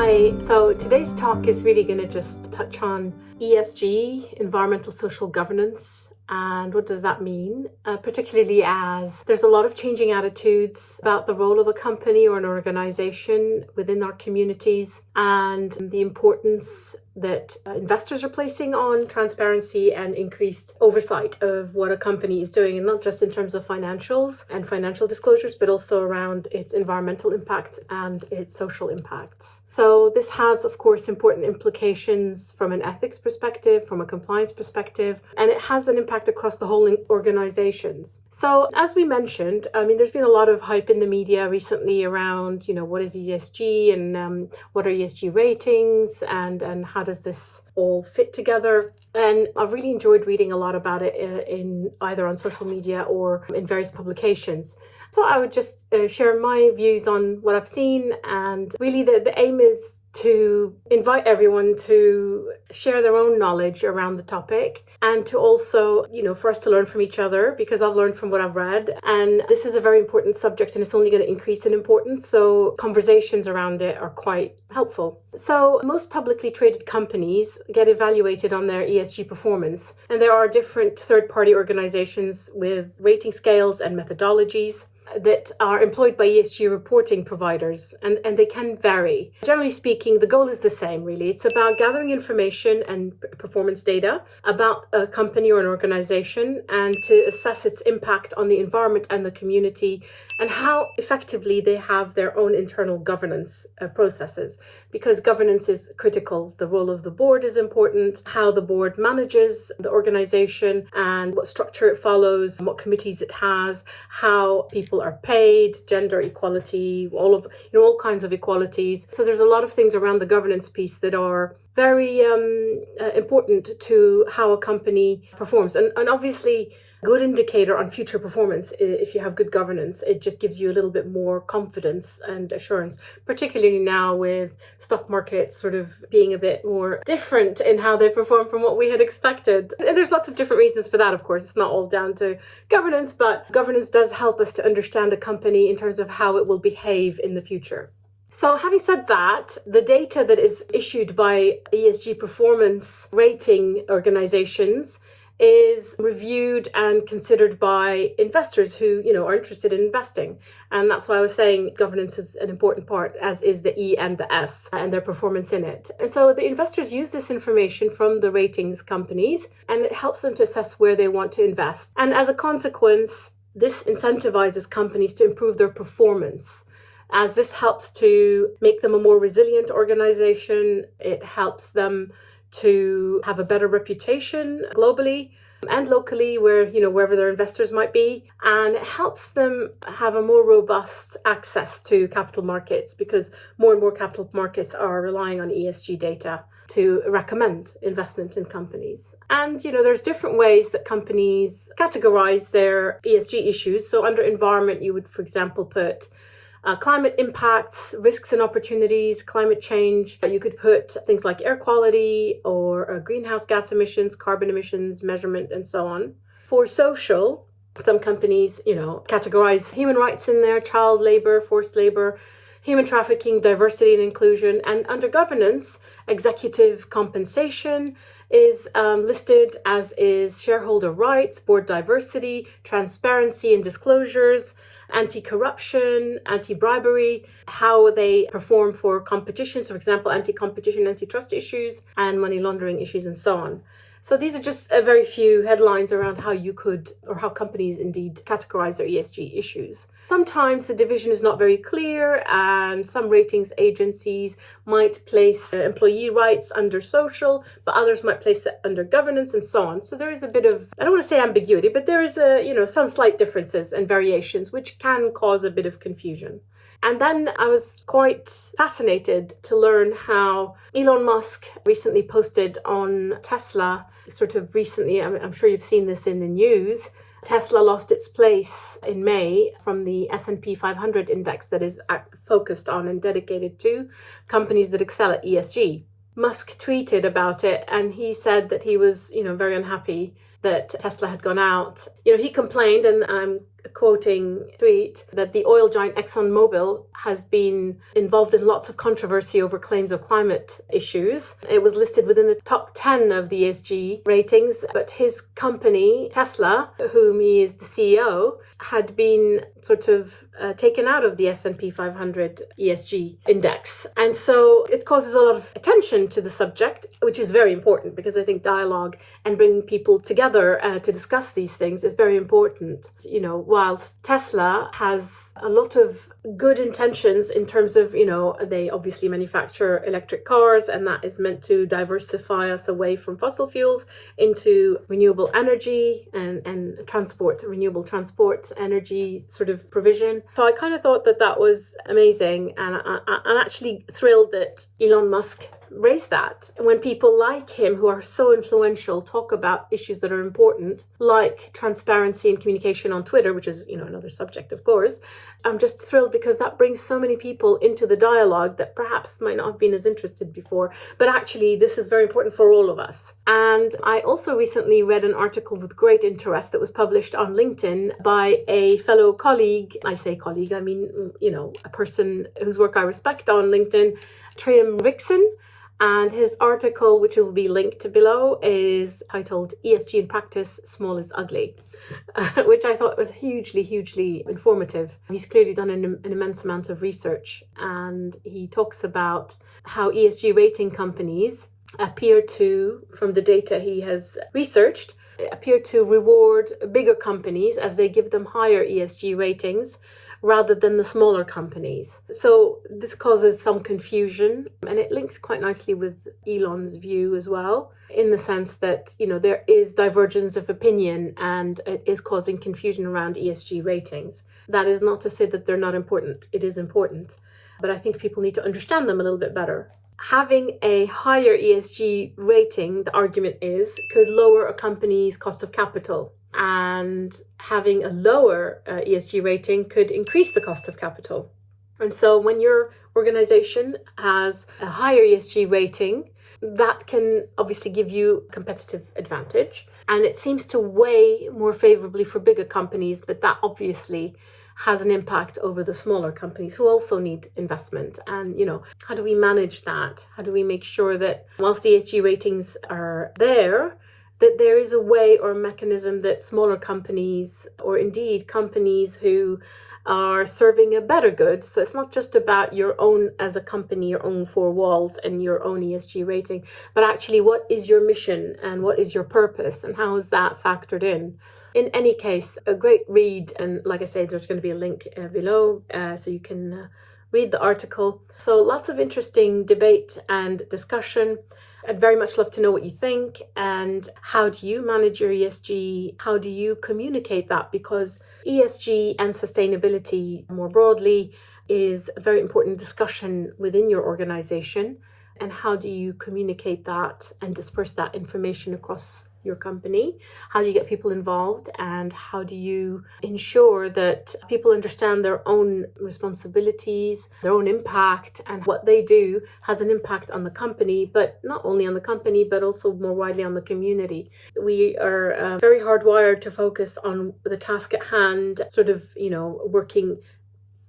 Hi, so today's talk is really going to just touch on ESG, environmental social governance, and what does that mean, particularly as there's a lot of changing attitudes about the role of a company or an organization within our communities and the importance that investors are placing on transparency and increased oversight of what a company is doing, and not just in terms of financials and financial disclosures, but also around its environmental impacts and its social impacts. So this has, of course, important implications from an ethics perspective, from a compliance perspective, and it has an impact across the whole organizations. So as we mentioned, there's been a lot of hype in the media recently around, what is ESG and what are ESG ratings and how does this all fit together. And I've really enjoyed reading a lot about it in either on social media or in various publications. So I would just share my views on what I've seen, and really the aim is to invite everyone to share their own knowledge around the topic and to also, for us to learn from each other, because I've learned from what I've read. And this is a very important subject and it's only going to increase in importance. So conversations around it are quite helpful. So most publicly traded companies get evaluated on their ESG performance. And there are different third-party organizations with rating scales and methodologies that are employed by ESG reporting providers, and they can vary. Generally speaking, the goal is the same, really. It's about gathering information and performance data about a company or an organization and to assess its impact on the environment and the community and how effectively they have their own internal governance processes, because governance is critical. The role of the board is important, how the board manages the organization and what structure it follows, what committees it has, how people are paid, gender equality, all kinds of equalities. So there's a lot of things around the governance piece that are very important to how a company performs. And obviously, a good indicator on future performance, if you have good governance, it just gives you a little bit more confidence and assurance, particularly now with stock markets sort of being a bit more different in how they perform from what we had expected. And there's lots of different reasons for that, of course. It's not all down to governance, but governance does help us to understand a company in terms of how it will behave in the future. So having said that, the data that is issued by ESG performance rating organizations is reviewed and considered by investors who, are interested in investing. And that's why I was saying governance is an important part, as is the E and the S and their performance in it. And so the investors use this information from the ratings companies, and it helps them to assess where they want to invest. And as a consequence, this incentivizes companies to improve their performance, as this helps to make them a more resilient organization. It helps them to have a better reputation globally and locally, wherever their investors might be. And it helps them have a more robust access to capital markets, because more and more capital markets are relying on ESG data to recommend investment in companies. And, there's different ways that companies categorize their ESG issues. So under environment, you would, for example, put climate impacts, risks and opportunities, climate change. You could put things like air quality or greenhouse gas emissions, carbon emissions, measurement, and so on. For social, some companies, categorize human rights in there, child labor, forced labor, human trafficking, diversity and inclusion. And under governance, executive compensation is listed, as is shareholder rights, board diversity, transparency and disclosures, anti-corruption, anti-bribery, how they perform for competition. So, for example, anti-competition, antitrust issues, and money laundering issues, and so on. So these are just a very few headlines around how you could, or how companies indeed categorize their ESG issues. Sometimes the division is not very clear, and some ratings agencies might place employee rights under social, but others might place it under governance, and so on. So there is a bit of, I don't want to say ambiguity, but there is some slight differences and variations, which can cause a bit of confusion. And then I was quite fascinated to learn how Elon Musk recently posted on Tesla, I'm sure you've seen this in the news. Tesla lost its place in May from the S&P 500 index that is focused on and dedicated to companies that excel at ESG. Musk tweeted about it, and he said that he was, very unhappy that Tesla had gone out. He complained, and I'm quoting tweet that the oil giant ExxonMobil has been involved in lots of controversy over claims of climate issues. It was listed within the top 10 of the ESG ratings, but his company, Tesla, whom he is the CEO, had been sort of taken out of the S&P 500 ESG index. And so it causes a lot of attention to the subject, which is very important because I think dialogue and bringing people together to discuss these things is very important. You know, whilst Tesla has a lot of good intentions in terms of, you know, they obviously manufacture electric cars, and that is meant to diversify us away from fossil fuels into renewable energy and transport, renewable transport energy sort of provision. So I kind of thought that that was amazing, and I'm actually thrilled that Elon Musk raised that. When people like him, who are so influential, talk about issues that are important, like transparency and communication on Twitter, which is, you know, another subject, of course, I'm just thrilled because that brings so many people into the dialogue that perhaps might not have been as interested before. But actually, this is very important for all of us. And I also recently read an article with great interest that was published on LinkedIn by a fellow colleague. I say colleague, I mean, you know, a person whose work I respect on LinkedIn, Triam Rixon. And his article, which will be linked below, is titled ESG in Practice, Small is Ugly, which I thought was hugely informative. He's clearly done an immense amount of research, and he talks about how ESG rating companies appear to, from the data he has researched, appear to reward bigger companies as they give them higher ESG ratings rather than the smaller companies. So this causes some confusion, and it links quite nicely with Elon's view as well, in the sense that, you know, there is divergence of opinion and it is causing confusion around ESG ratings. That is not to say that they're not important. It is important, but I think people need to understand them a little bit better. Having a higher ESG rating, the argument is, could lower a company's cost of capital. And having a lower ESG rating could increase the cost of capital. And so when your organization has a higher ESG rating, that can obviously give you competitive advantage. And it seems to weigh more favorably for bigger companies, but that obviously has an impact over the smaller companies who also need investment. And, you know, how do we manage that? How do we make sure that whilst the ESG ratings are there, that there is a way or a mechanism that smaller companies, or indeed companies who are serving a better good. So it's not just about your own, as a company, your own four walls and your own ESG rating, but actually what is your mission and what is your purpose and how is that factored in? In any case, a great read. And like I said, there's going to be a link below so you can read the article. So lots of interesting debate and discussion. I'd very much love to know what you think, and how do you manage your ESG? How do you communicate that? Because ESG and sustainability more broadly is a very important discussion within your organization. And how do you communicate that and disperse that information across your company? How do you get people involved, and how do you ensure that people understand their own responsibilities, their own impact, and what they do has an impact on the company, but not only on the company, but also more widely on the community? We are very hardwired to focus on the task at hand, sort of, you know, working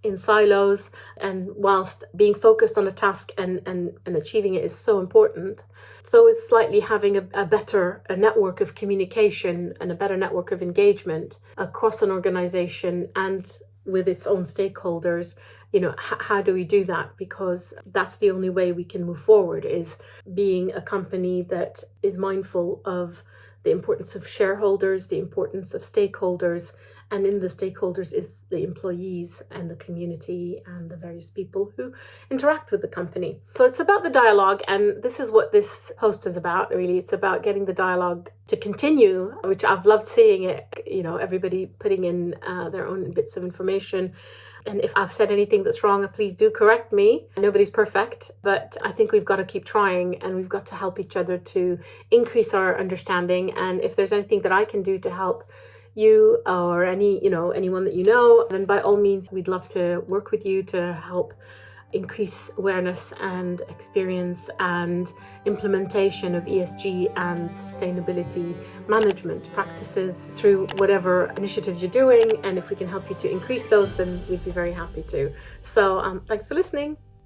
in silos, and whilst being focused on a task and achieving it is so important, so is slightly having a better network of communication and a better network of engagement across an organization and with its own stakeholders. You know, how do we do that? Because that's the only way we can move forward, is being a company that is mindful of the importance of shareholders, the importance of stakeholders, and in the stakeholders is the employees and the community and the various people who interact with the company. So it's about the dialogue, and this is what this post is about, really. It's about getting the dialogue to continue, which I've loved seeing it, you know, everybody putting in their own bits of information. And if I've said anything that's wrong, please do correct me. Nobody's perfect, but I think we've got to keep trying, and we've got to help each other to increase our understanding. And if there's anything that I can do to help you or anyone that you know, then by all means, we'd love to work with you to help increase awareness and experience and implementation of ESG and sustainability management practices through whatever initiatives you're doing. And if we can help you to increase those, then we'd be very happy to. So thanks for listening.